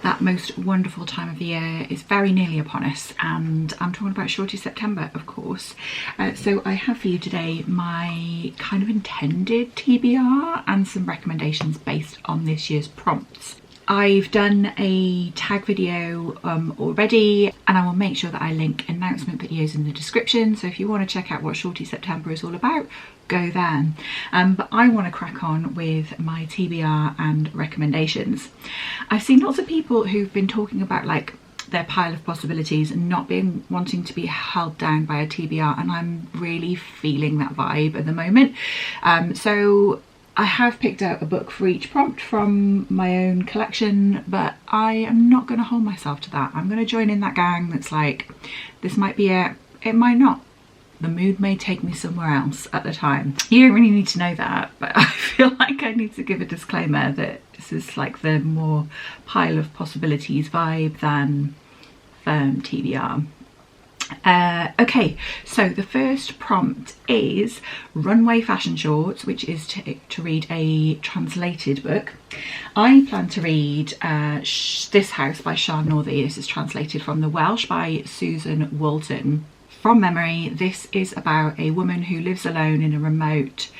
that most wonderful time of the year is very nearly upon us, and I'm talking about Shorty September, of course. So I have for you today my kind of intended TBR and some recommendations based on this year's prompts. I've done a tag video already, and I will make sure that I link announcement videos in the description, so if you want to check out what Shorty September is all about, go there. But I want to crack on with my TBR and recommendations. I've seen lots of people who've been talking about like their pile of possibilities and not wanting to be held down by a TBR, and I'm really feeling that vibe at the moment. So I have picked out a book for each prompt from my own collection, but I am not going to hold myself to that. I'm going to join in that gang that's like, this might be it, it might not. The mood may take me somewhere else at the time. You don't really need to know that, but I feel like I need to give a disclaimer that this is like the more pile of possibilities vibe than firm TBR. Okay, so the first prompt is Runway Fashion Shorts, which is to read a translated book. I plan to read This House by Sian Northey. This is translated from the Welsh by Susan Walton. From memory, this is about a woman who lives alone in a remote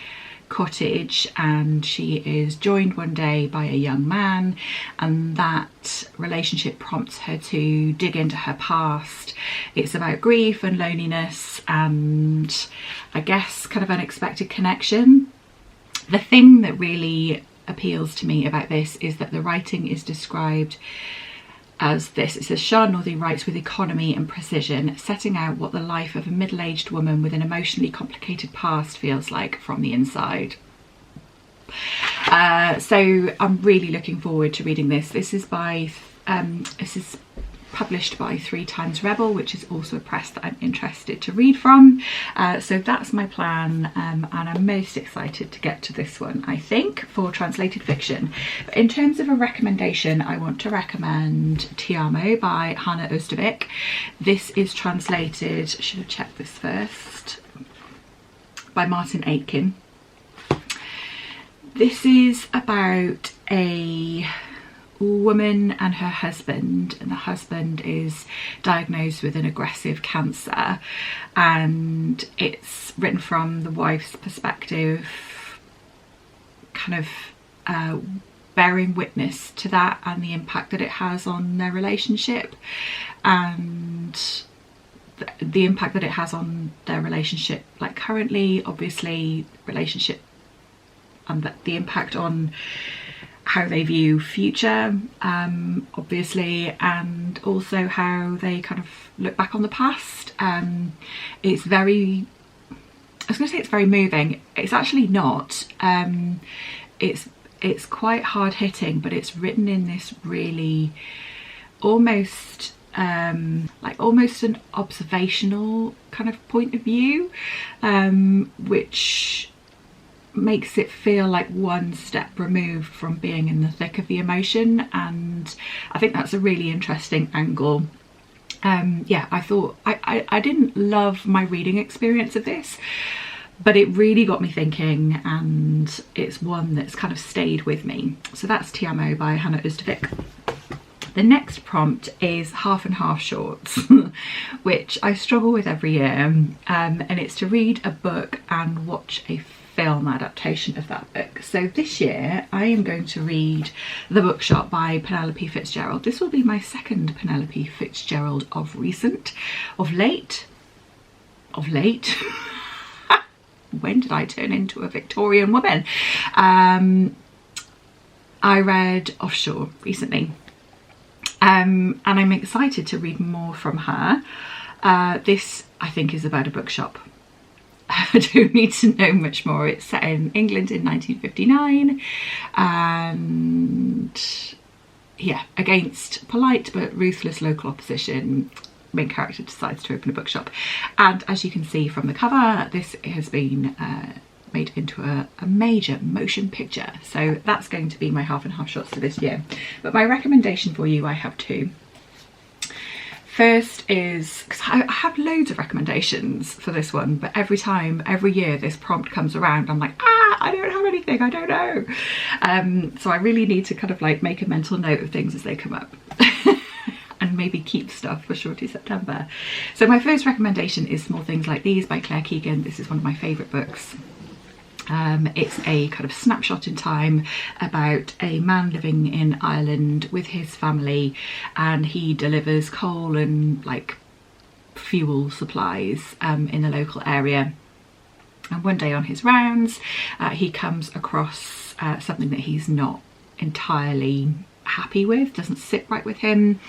cottage, and she is joined one day by a young man, and that relationship prompts her to dig into her past. It's about grief and loneliness and I guess kind of unexpected connection. The thing that really appeals to me about this is that the writing is described as this. It says, Sian Northey writes with economy and precision, setting out what the life of a middle-aged woman with an emotionally complicated past feels like from the inside. So I'm really looking forward to reading this. This is published by 3 Times Rebel, which is also a press that I'm interested to read from. So that's my plan, and I'm most excited to get to this one, I think, for translated fiction. But in terms of a recommendation, I want to recommend Ti Amo by Hanne Orstavik. This is translated, should have checked this first, by Martin Aitken. This is about a woman and her husband, and the husband is diagnosed with an aggressive cancer, and it's written from the wife's perspective, kind of bearing witness to that and the impact that it has on their relationship, and the impact that it has on their relationship like currently, obviously, relationship, and the impact on how they view future, obviously, and also how they kind of look back on the past. It's very, I was going to say it's very moving. It's actually not. It's quite hard hitting, but it's written in this really almost almost an observational kind of point of view, which makes it feel like one step removed from being in the thick of the emotion, and I think that's a really interesting angle. Yeah, I thought I didn't love my reading experience of this, but it really got me thinking, and it's one that's kind of stayed with me. So that's Ti Amo by Hanne Orstavik. The next prompt is Half and Half Shorts, which I struggle with every year, and it's to read a book and watch a film adaptation of that book. So this year I am going to read The Bookshop by Penelope Fitzgerald. This will be my second Penelope Fitzgerald of late. When did I turn into a Victorian woman? I read Offshore recently, and I'm excited to read more from her. This, I think, is about a bookshop. I don't need to know much more. It's set in England in 1959, and yeah, against polite but ruthless local opposition, main character decides to open a bookshop. And as you can see from the cover, this has been made into a major motion picture. So that's going to be my Half and Half Shorts for this year. But my recommendation for you, I have 2. First is, because I have loads of recommendations for this one, but every year this prompt comes around, I'm like, I don't have anything, I don't know. So I really need to kind of like make a mental note of things as they come up. And maybe keep stuff for Shorty September. So my first recommendation is Small Things Like These by Claire Keegan. This is one of my favourite books. It's a kind of snapshot in time about a man living in Ireland with his family, and he delivers coal and like fuel supplies in the local area. And one day on his rounds he comes across something that he's not entirely happy with, doesn't sit right with him,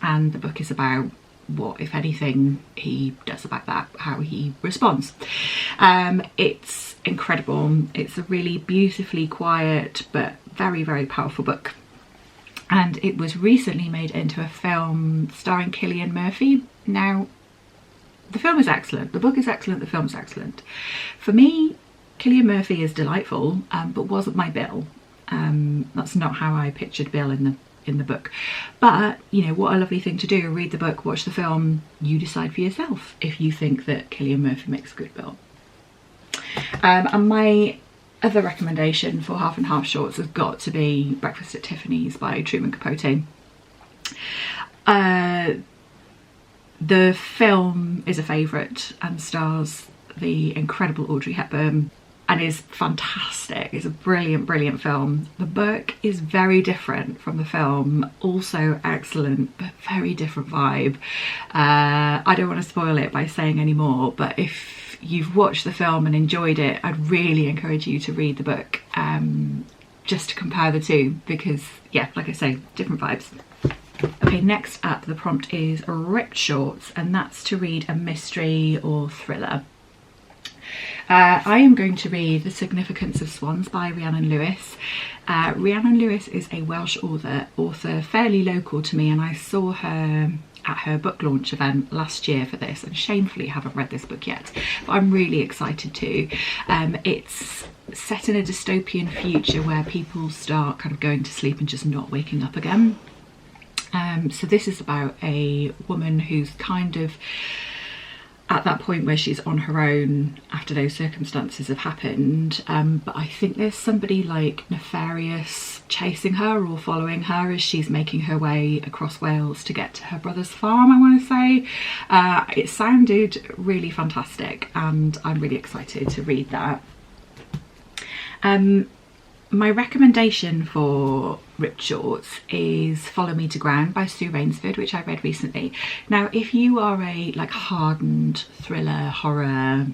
and the book is about what, if anything, he does about that, how he responds. It's incredible. It's a really beautifully quiet but very, very powerful book, and it was recently made into a film starring Cillian Murphy. Now, the film is excellent, the book is excellent, the film's excellent. For me, Cillian Murphy is delightful, but wasn't my Bill. That's not how I pictured Bill in the book. But, you know, what a lovely thing to do. Read the book, watch the film, you decide for yourself if you think that Cillian Murphy makes a good Bill. And my other recommendation for half and half shorts has got to be Breakfast at Tiffany's by Truman Capote. The film is a favourite and stars the incredible Audrey Hepburn and is fantastic. It's a brilliant, brilliant film. The book is very different from the film, also excellent, but very different vibe. I don't want to spoil it by saying any more, but if you've watched the film and enjoyed it, I'd really encourage you to read the book, just to compare the two, because yeah, like I say, different vibes. Okay, next up, the prompt is ripped shorts, and that's to read a mystery or thriller. I am going to read The Significance of Swans by Rhiannon Lewis. Rhiannon Lewis is a Welsh author fairly local to me, and I saw her at her book launch event last year for this, and shamefully haven't read this book yet, but I'm really excited to. It's set in a dystopian future where people start kind of going to sleep and just not waking up again. So this is about a woman who's kind of at that point where she's on her own after those circumstances have happened, but I think there's somebody like nefarious chasing her or following her as she's making her way across Wales to get to her brother's farm, I want to say. It sounded really fantastic and I'm really excited to read that. My recommendation for ripped shorts is Follow Me to Ground by Sue Rainsford, which I read recently. Now, if you are a like hardened thriller, horror,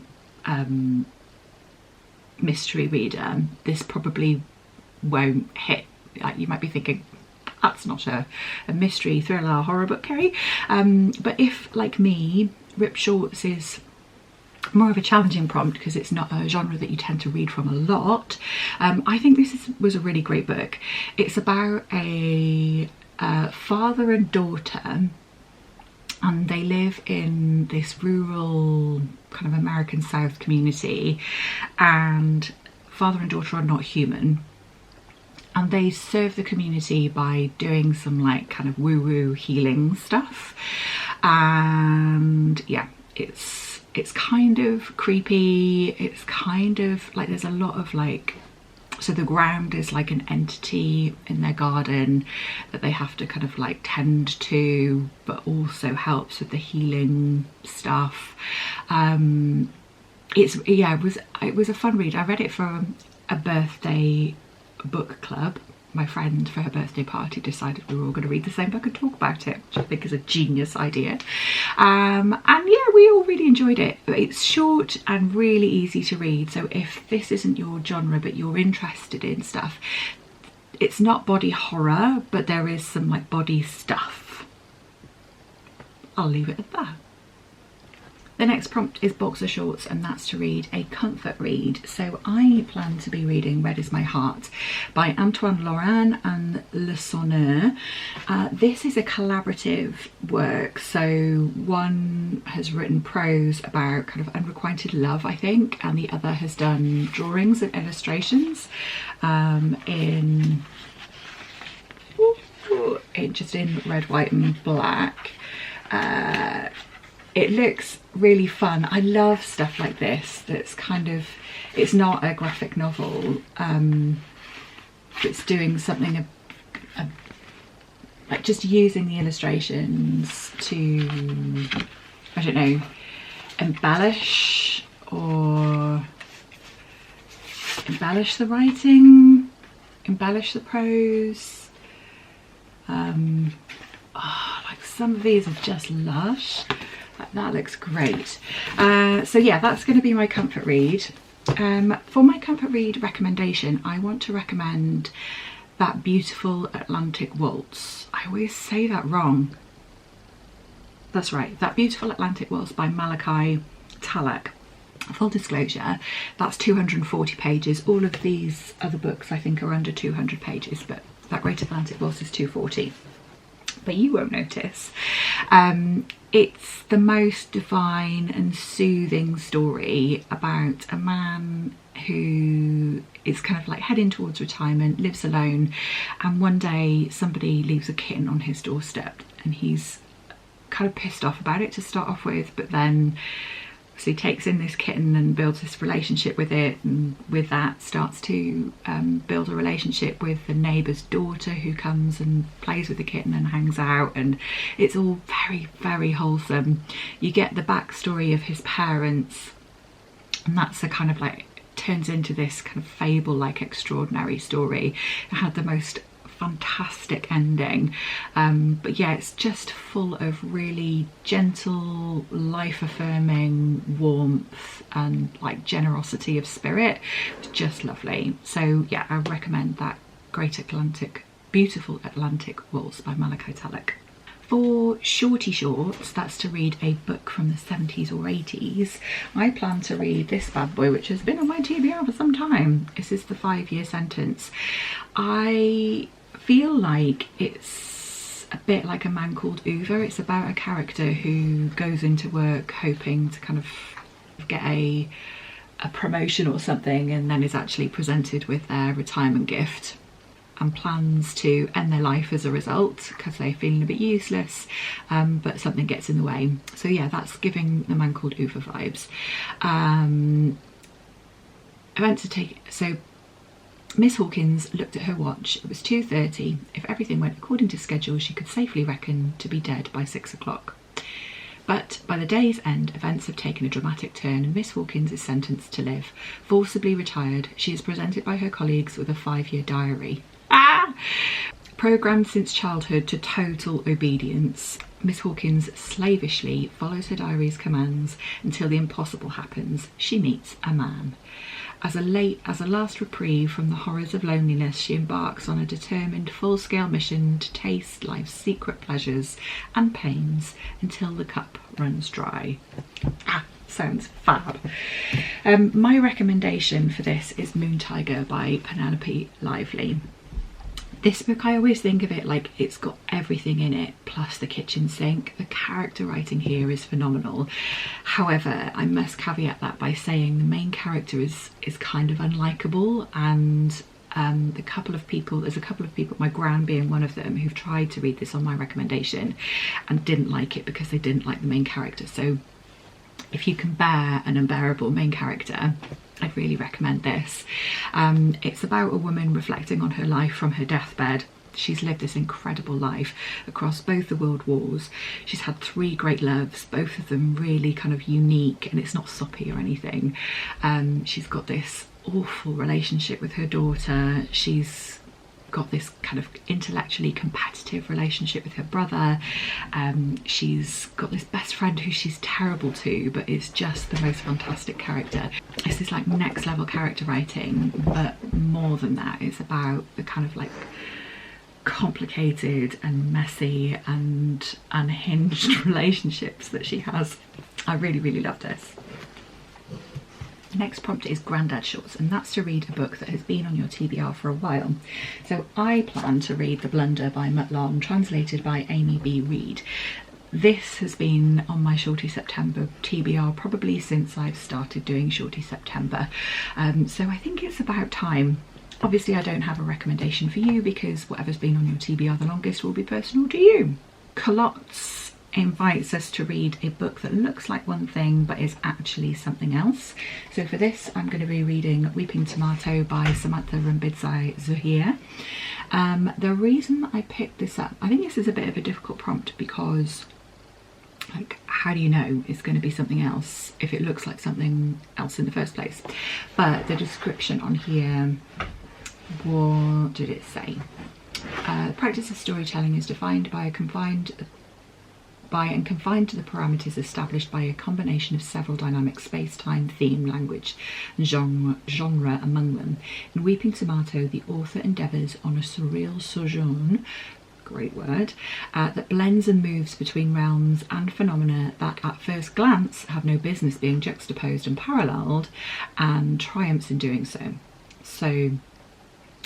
mystery reader, this probably won't hit. You might be thinking, that's not a mystery, thriller, horror book, Kerry. But if, like me, ripped shorts is more of a challenging prompt because it's not a genre that you tend to read from a lot, I think this was a really great book. It's about a father and daughter, and they live in this rural kind of American South community, and father and daughter are not human, and they serve the community by doing some like kind of woo-woo healing stuff. And yeah, it's kind of creepy. It's kind of like there's a lot of like, so the ground is like an entity in their garden that they have to kind of like tend to, but also helps with the healing stuff. It was a fun read. I read it for a birthday book club. My friend, for her birthday party, decided we were all going to read the same book and talk about it, which I think is a genius idea. And yeah, we all really enjoyed it. It's short and really easy to read, so if this isn't your genre but you're interested in stuff, it's not body horror, but there is some like body stuff. I'll leave it at that. The next prompt is boxer shorts, and that's to read a comfort read. So I plan to be reading Red Is My Heart by Antoine, Laurain and Le Sonneur. This is a collaborative work, so one has written prose about kind of unrequited love, I think, and the other has done drawings and illustrations in just in red, white and black. it looks really fun. I love stuff like this that's kind of, it's not a graphic novel, it's doing something like just using the illustrations to, I don't know, embellish the writing, embellish the prose. Like some of these are just lush. That looks great. So yeah, that's going to be my comfort read. For my comfort read recommendation, I want to recommend That Beautiful Atlantic Waltz. I always say that wrong. That's right, That Beautiful Atlantic Waltz by Malachy Tallack. Full disclosure, that's 240 pages. All of these other books I think are under 200 pages, but That Great Atlantic Waltz is 240. But you won't notice. It's the most divine and soothing story about a man who is kind of like heading towards retirement, lives alone, and one day somebody leaves a kitten on his doorstep, and he's kind of pissed off about it to start off with, but then so he takes in this kitten and builds this relationship with it, and with that starts to build a relationship with the neighbour's daughter who comes and plays with the kitten and hangs out, and it's all very, very wholesome. You get the backstory of his parents, and that's a kind of like, turns into this kind of fable-like extraordinary story. It had the most fantastic ending, but yeah, it's just full of really gentle, life-affirming warmth and like generosity of spirit. It's just lovely. So yeah, I recommend That Beautiful Atlantic Waltz by Malachy Tallack. For shorty shorts, that's to read a book from the 70s or 80s, I plan to read this bad boy, which has been on my TBR for some time. This is The 5-Year Sentence. I feel like it's a bit like A Man Called Ove. It's about a character who goes into work hoping to kind of get a promotion or something, and then is actually presented with their retirement gift and plans to end their life as a result because they're feeling a bit useless, but something gets in the way. So yeah, that's giving The Man Called Ove vibes. So Miss Hawkins looked at her watch. It was 2:30. If everything went according to schedule, she could safely reckon to be dead by 6 o'clock. But by the day's end, events have taken a dramatic turn, and Miss Hawkins is sentenced to live. Forcibly retired, she is presented by her colleagues with a 5-year diary. Programmed since childhood to total obedience, Miss Hawkins slavishly follows her diary's commands until the impossible happens. She meets a man. As a last reprieve from the horrors of loneliness, she embarks on a determined full-scale mission to taste life's secret pleasures and pains until the cup runs dry. Sounds fab. My recommendation for this is Moon Tiger by Penelope Lively. This book, I always think of it like it's got everything in it, plus the kitchen sink. The character writing here is phenomenal. However, I must caveat that by saying the main character is kind of unlikable, and there's a couple of people, my gran being one of them, who've tried to read this on my recommendation and didn't like it because they didn't like the main character. So if you can bear an unbearable main character, I'd really recommend this. It's about a woman reflecting on her life from her deathbed. She's lived this incredible life across both the world wars. She's had 3 great loves, both of them really kind of unique, and it's not soppy or anything. She's got this awful relationship with her daughter. She's got this kind of intellectually competitive relationship with her brother. She's got this best friend who she's terrible to, but is just the most fantastic character. It's this like next level character writing, but more than that, it's about the kind of like complicated and messy and unhinged relationships that she has. I really, really love this. The next prompt is Grandad Shorts, and that's to read a book that has been on your TBR for a while. So I plan to read The Blunder by Mutt-Lon, translated by Amy B Reid. This has been on my Shorty September TBR probably since I've started doing Shorty September. So I think it's about time. Obviously I don't have a recommendation for you because whatever's been on your TBR the longest will be personal to you. Culottes invites us to read a book that looks like one thing but is actually something else. So for this I'm going to be reading Weeping Tomato by Samantha Rumbidzai Vazhure. The reason I picked this up, I think this is a bit of a difficult prompt because, like, how do you know it's going to be something else if it looks like something else in the first place? But the description on here, what did it say? The practice of storytelling is defined by confined to the parameters established by a combination of several dynamics: space, time, theme, language, and genre among them. In Weeping Tomato, the author endeavours on a surreal sojourn, great word, that blends and moves between realms and phenomena that at first glance have no business being juxtaposed and paralleled, and triumphs in doing so. So,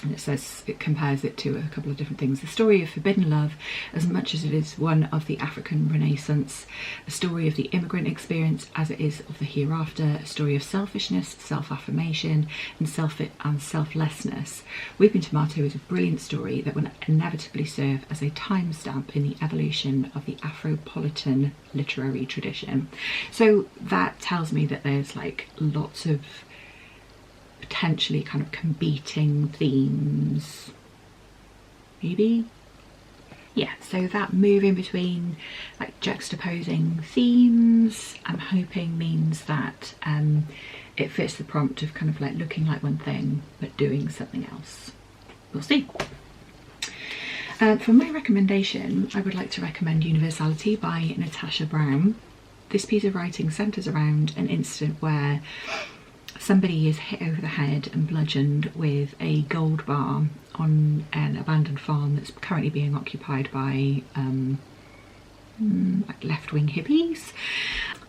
and it says, it compares it to a couple of different things. The story of forbidden love, as much as it is one of the African Renaissance, a story of the immigrant experience as it is of the hereafter, a story of selfishness, self-affirmation, and selflessness. Weeping Tomato is a brilliant story that will inevitably serve as a timestamp in the evolution of the Afropolitan literary tradition. So that tells me that there's like lots of potentially kind of competing themes, maybe? Yeah, so that moving between, like, juxtaposing themes, I'm hoping means that it fits the prompt of kind of like looking like one thing but doing something else. We'll see. For my recommendation, I would like to recommend Universality by Natasha Brown. This piece of writing centres around an incident where somebody is hit over the head and bludgeoned with a gold bar on an abandoned farm that's currently being occupied by like left-wing hippies.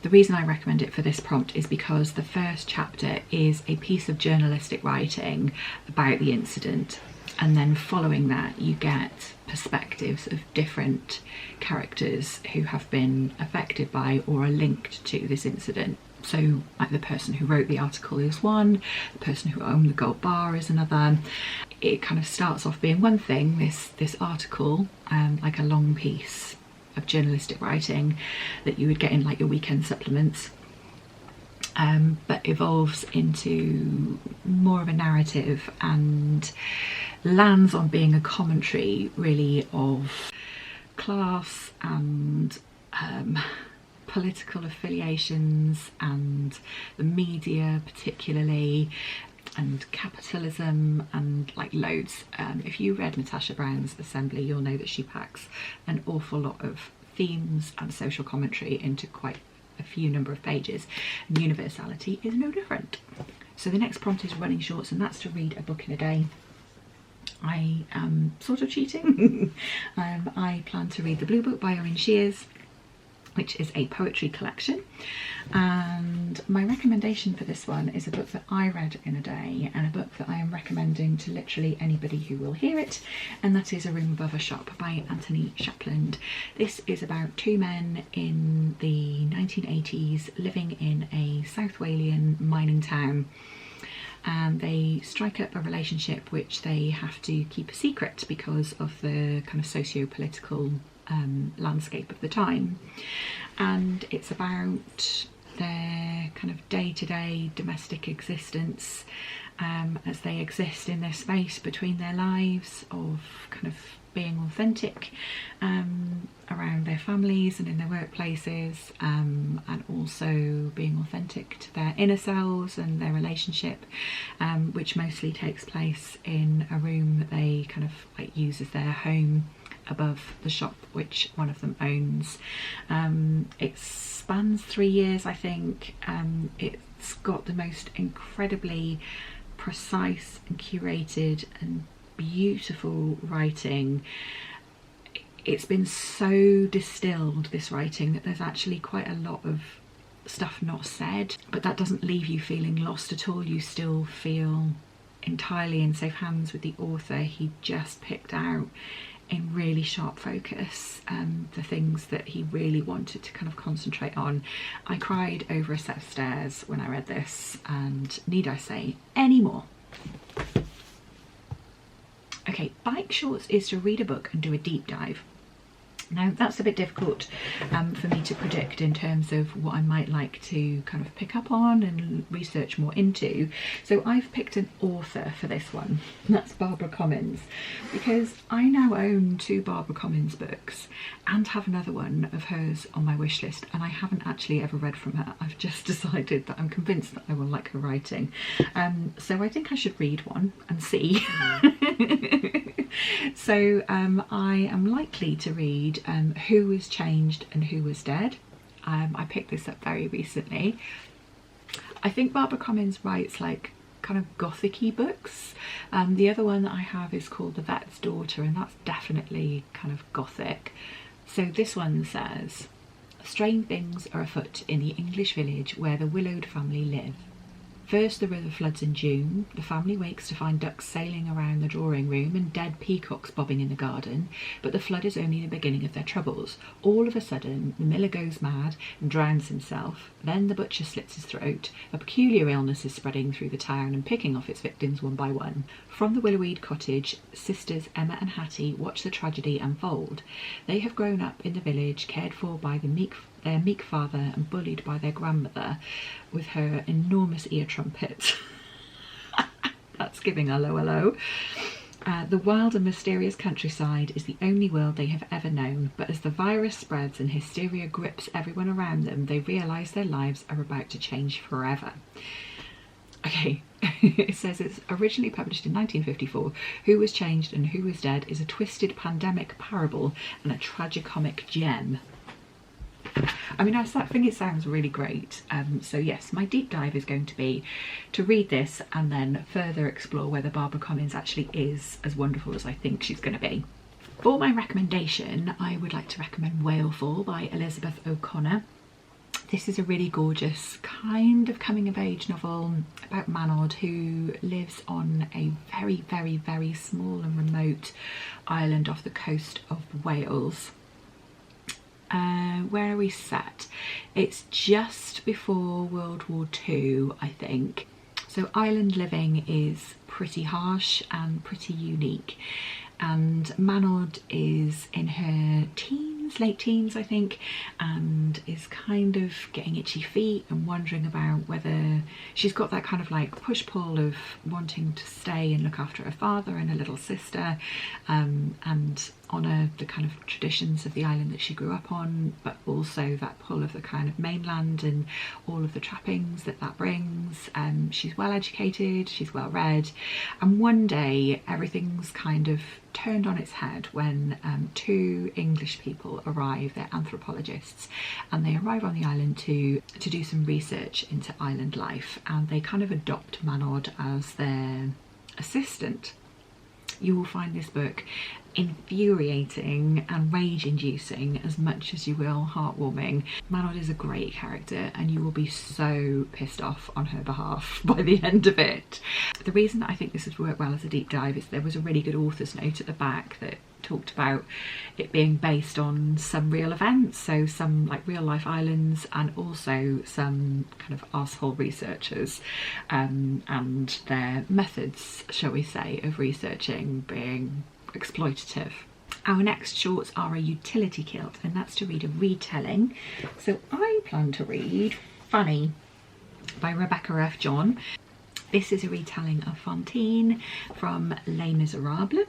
The reason I recommend it for this prompt is because the first chapter is a piece of journalistic writing about the incident, and then following that you get perspectives of different characters who have been affected by or are linked to this incident. So, like, the person who wrote the article is one, the person who owned the gold bar is another. It kind of starts off being one thing, this article, like a long piece of journalistic writing that you would get in like your weekend supplements, but evolves into more of a narrative and lands on being a commentary really of class and political affiliations and the media particularly, and capitalism, and like loads. If you read Natasha Brown's Assembly, you'll know that she packs an awful lot of themes and social commentary into quite a few number of pages, and Universality is no different. So the next prompt is running shorts, and that's to read a book in a day. I am sort of cheating. I plan to read The Blue Book by Owen Shears, which is a poetry collection, and my recommendation for this one is a book that I read in a day, and a book that I am recommending to literally anybody who will hear it, and that is A Room Above a Shop by Anthony Shapland. This is about two men in the 1980s living in a South Walian mining town, and they strike up a relationship which they have to keep a secret because of the kind of socio-political landscape of the time. And it's about their kind of day-to-day domestic existence as they exist in their space between their lives of kind of being authentic around their families and in their workplaces, and also being authentic to their inner selves and their relationship, which mostly takes place in a room that they kind of like use as their home above the shop which one of them owns. It spans 3 years, I think. It's got the most incredibly precise and curated and beautiful writing. It's been so distilled, this writing, that there's actually quite a lot of stuff not said, but that doesn't leave you feeling lost at all. You still feel entirely in safe hands with the author. He just picked out in really sharp focus the things that he really wanted to kind of concentrate on. I cried over a set of stairs when I read this, and need I say any more? Okay, bike shorts is to read a book and do a deep dive. Now that's a bit difficult for me to predict in terms of what I might like to kind of pick up on and research more into. So I've picked an author for this one, that's Barbara Comyns, because I now own 2 Barbara Comyns books and have another one of hers on my wish list, and I haven't actually ever read from her. I've just decided that I'm convinced that I will like her writing. So I think I should read one and see. So I am likely to read Who Was Changed and Who Was Dead. I picked this up very recently. I think Barbara Comyns writes like kind of gothic-y books. The other one that I have is called The Vet's Daughter, and that's definitely kind of gothic. So this one says, strange things are afoot in the English village where the Willowed family live. First the river floods in June, the family wakes to find ducks sailing around the drawing room and dead peacocks bobbing in the garden, but the flood is only the beginning of their troubles. All of a sudden the miller goes mad and drowns himself, then the butcher slits his throat, a peculiar illness is spreading through the town and picking off its victims one by one. From the Willowweed cottage, sisters Emma and Hattie watch the tragedy unfold. They have grown up in the village, cared for by their meek father and bullied by their grandmother with her enormous ear trumpet. That's giving a hello. The wild and mysterious countryside is the only world they have ever known, but as the virus spreads and hysteria grips everyone around them, they realise their lives are about to change forever. Okay, it says it's originally published in 1954. Who Was Changed and Who Was Dead is a twisted pandemic parable and a tragicomic gem. I mean, I think it sounds really great. So yes, my deep dive is going to be to read this and then further explore whether Barbara Comyns actually is as wonderful as I think she's going to be. For my recommendation, I would like to recommend Whalefall by Elizabeth O'Connor. This is a really gorgeous kind of coming of age novel about Manod, who lives on a very, very, very small and remote island off the coast of Wales. Where are we set? It's just before World War II, I think. So island living is pretty harsh and pretty unique. And Manod is in her teens, late teens, I think, and is kind of getting itchy feet and wondering about whether she's got that kind of like push-pull of wanting to stay and look after her father and her little sister, and honour the kind of traditions of the island that she grew up on, but also that pull of the kind of mainland and all of the trappings that that brings. She's well educated, she's well read, and one day everything's kind of turned on its head when 2 English people arrive. They're anthropologists, and they arrive on the island to do some research into island life, and they kind of adopt Manod as their assistant. You will find this book infuriating and rage-inducing as much as you will heartwarming. Manod is a great character and you will be so pissed off on her behalf by the end of it. The reason that I think this would work well as a deep dive is there was a really good author's note at the back that talked about it being based on some real events, so some like real life islands, and also some kind of arsehole researchers and their methods, shall we say, of researching being exploitative. Our next shorts are a utility kilt, and that's to read a retelling. So I plan to read Funny by Rebecca F. John. This is a retelling of Fantine from Les Miserables.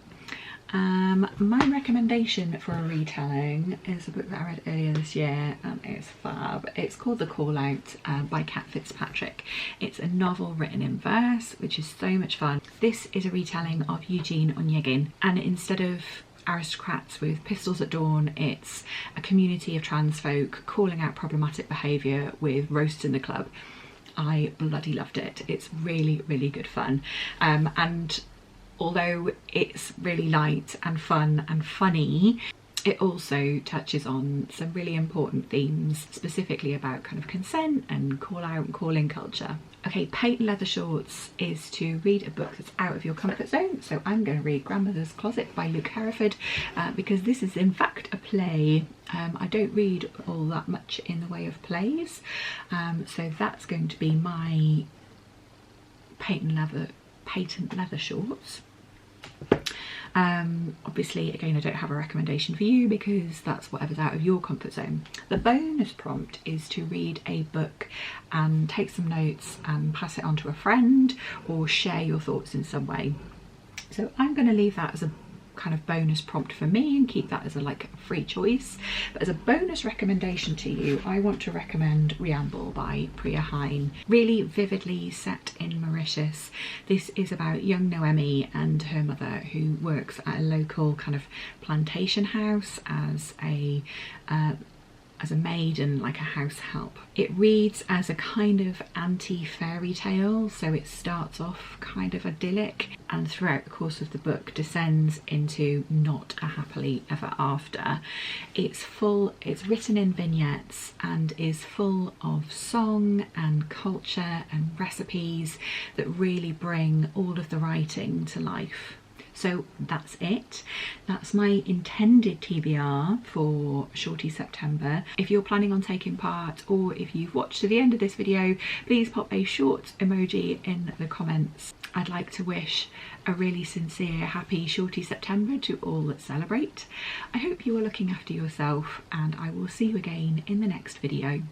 My recommendation for a retelling is a book that I read earlier this year and it's fab. It's called The Call Out by Cat Fitzpatrick. It's a novel written in verse, which is so much fun. This is a retelling of Eugene Onegin, and instead of aristocrats with pistols at dawn, it's a community of trans folk calling out problematic behaviour with roasts in the club. I bloody loved it. It's really, really good fun. And although it's really light and fun and funny, it also touches on some really important themes, specifically about kind of consent and call out and call in culture. Okay, Patent Leather Shorts is to read a book that's out of your comfort zone. So I'm going to read Grandmother's Closet by Luke Hereford because this is in fact a play. I don't read all that much in the way of plays. So that's going to be my Patent Leather Shorts. Obviously, again, I don't have a recommendation for you because that's whatever's out of your comfort zone. The bonus prompt is to read a book and take some notes and pass it on to a friend or share your thoughts in some way. So I'm going to leave that as a kind of bonus prompt for me and keep that as a free choice. But as a bonus recommendation to you, I want to recommend Rhiannon by Priya Hine. Really vividly set in Mauritius. This is about young Noemi and her mother, who works at a local kind of plantation house as a maid and like a house help. It reads as a kind of anti-fairy tale, so it starts off kind of idyllic and throughout the course of the book descends into not a happily ever after. It's written in vignettes and is full of song and culture and recipes that really bring all of the writing to life. So that's it. That's my intended TBR for Shorty September. If you're planning on taking part, or if you've watched to the end of this video, please pop a short emoji in the comments. I'd like to wish a really sincere happy Shorty September to all that celebrate. I hope you are looking after yourself, and I will see you again in the next video.